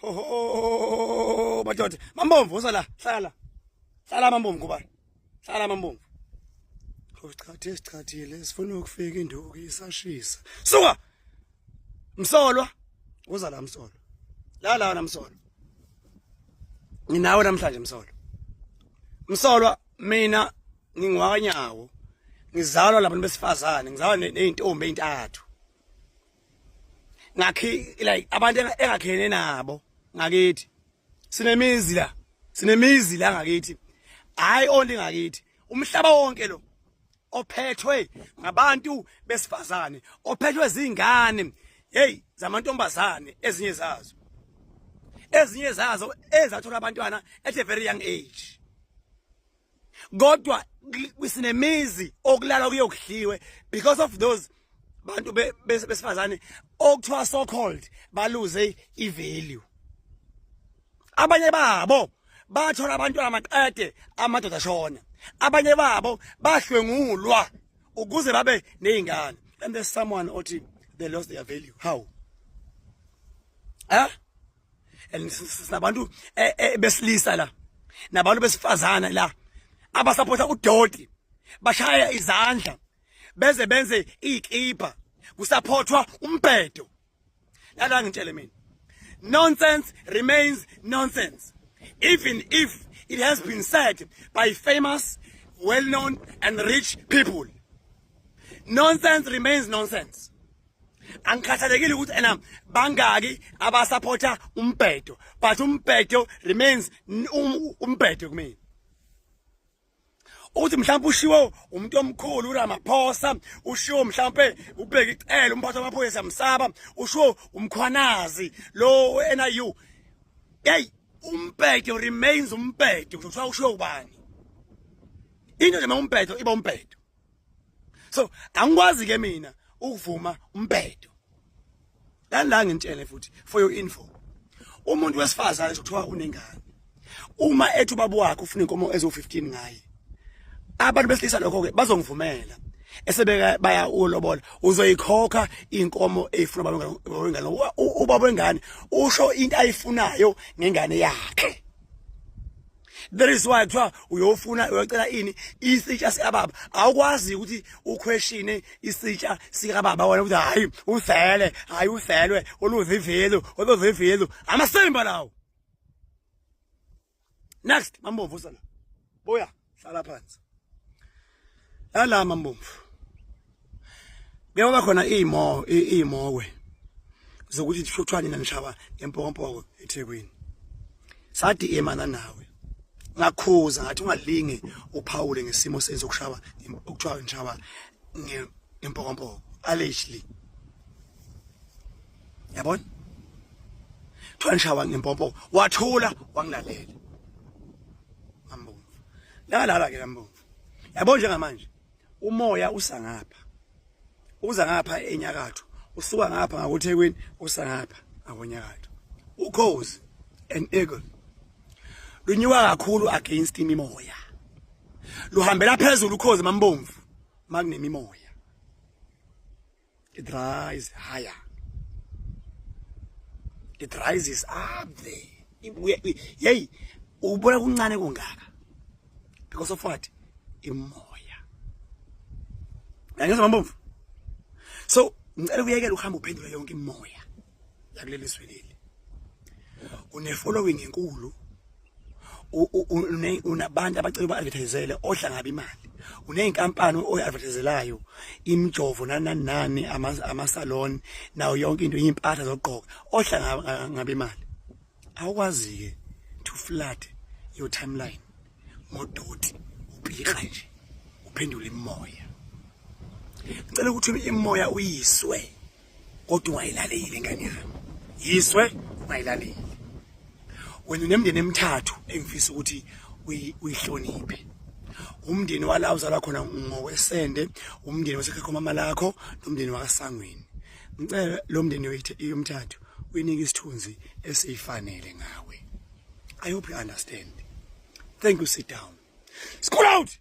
Oh madoda, Mambomvu usala, hlala. Hlala Mambomvu kuba. Hlala Mambomvu. Isichathile sifuna ukufika induku isashisa. Suka. Msolwa. Uza la Msolwa. La namsolwa. Nginawe namhlanje Msolwa. Msolwa mina ngingwakanyawo. Ngizalwa labantu besifazane, ngizalwa nezintombi ezintathu. Ngakhi like abantu engakhene nabo ngakithi. Sinemizi la ngakithi. Hayi only ngakithi. Umhlaba wonke lo ophethwe ngabantu besifazane, ophethwe izingane, hey, zamantombazane ezinye zazo ezathola abantwana at a very young age. Kodwa kusinemizi okulala kuyokudliwe because of those bantu besifazane okuthiwa so called baluze ivalue. Abanye babo bathola abantwana amaqede amadoda shona. Abanye babo bahlwengulwa ukuze babe nezingane. And there's someone othi they lost their value. How? And sinabantu besilisa la. Nabantu besifazana la. Abasapota udoti. Bashaya izandla. Benze ikipa. Kusapotwa umbhedo. Lala ngitshele mina. Nonsense remains nonsense. Even if it has been said by famous, well-known and rich people. Nonsense remains nonsense. Angikhathalekile ukuthi ena bangaki abasupporta umbhedo, but umbhedo remains umbhedo kumina. Uthi mhlawumbe ushiwo umuntu omkhulu uRamaphosa, ushiwo mhlawumbe ubheka icele umphathi wamaphoyisa Msaba, ushiwo umkhwanazi lo NIU. Hey, umbhedo remains umbhedo kuthiwa ushiwo ubani. Into nje umbhedo iba umbhedo. So angikwazi ke mina ukuvuma umbhedo. La ngintshele futhi for your info. Umuntu wesifazane kuthiwa unengane. Uma ethi ubaba wakhe ufuna inkomo ezo 15 ngaye. Abantu besilisa lokho ke bazongivumela. Esebeka baya ulobola uzoyikhokha inkomo efuna ubaba wengane usho into ayifunayo ngengane yakhe. There is why kuthiwa uyocela ini isitsha sikababa. Awukwazi ukuthi uquestione isitsha sikababa wena ukuthi hayi uselwe oluzivelo amasemba lawo. Next Mambomvu usala. Boya hlala phansi. Lala Mambomvu. Kuyoba khona imowe zokuthi kuthwani nanishaba empokompoko eThekwini. Sathi emana nawe. Ngakhuza ngathi ungalinge uPaul ngesimo senzo kushaba ukuthiwa ngishaba ngempokompoko allegedly. Yabona? Thwanishaba ngempompo wathula wangilalela. Mambomvu. Lala ke Mambomvu. Yabona njengamanje umoya usangapha. Uza ngapha enyakatho, usuka ngapha ngakuThekwini, usa ngapha ngakonyakatho. Ukhozi an eagle. Lunyuka kakhulu against imimoya. Luhambela phezulu ukhozi Mambomvu makunemimoya. It rises higher. It rises up there. Hey, ubona kuncane kungaka. Because of what? Imoya. Ngiyazwa Mambomvu. So, ngicela ukuyekela uhamba uphendula yonke imoya yakuleli sweleli. Une following enkulu. Unabantu abacela ba-advertisele odla ngabe imali. Uneyinkampani oyi-advertiselayo imjovo nani ama-salon nawo yonke into impahla zokugqoka odla ngabe imali. Awukwazi ke to flood your timeline ngodoti ubhika nje uphendule imoya. Ngicela ukuthi imoya uyiswe kodwa ungayilaleli ingane yami. Yiswe ungayilaleli. Wena unemndeni emithathu engifisa ukuthi uyihloniphe. Umndeni wala uzalwa khona ngokwesende, umndeni wasekhaya mama lakho, nomndeni wakaSangweni. Ngicela lo mndeni yomthathu uyinika isithunzi esifanele ngawe. I hope you understand. Thank you. Sit down. School out.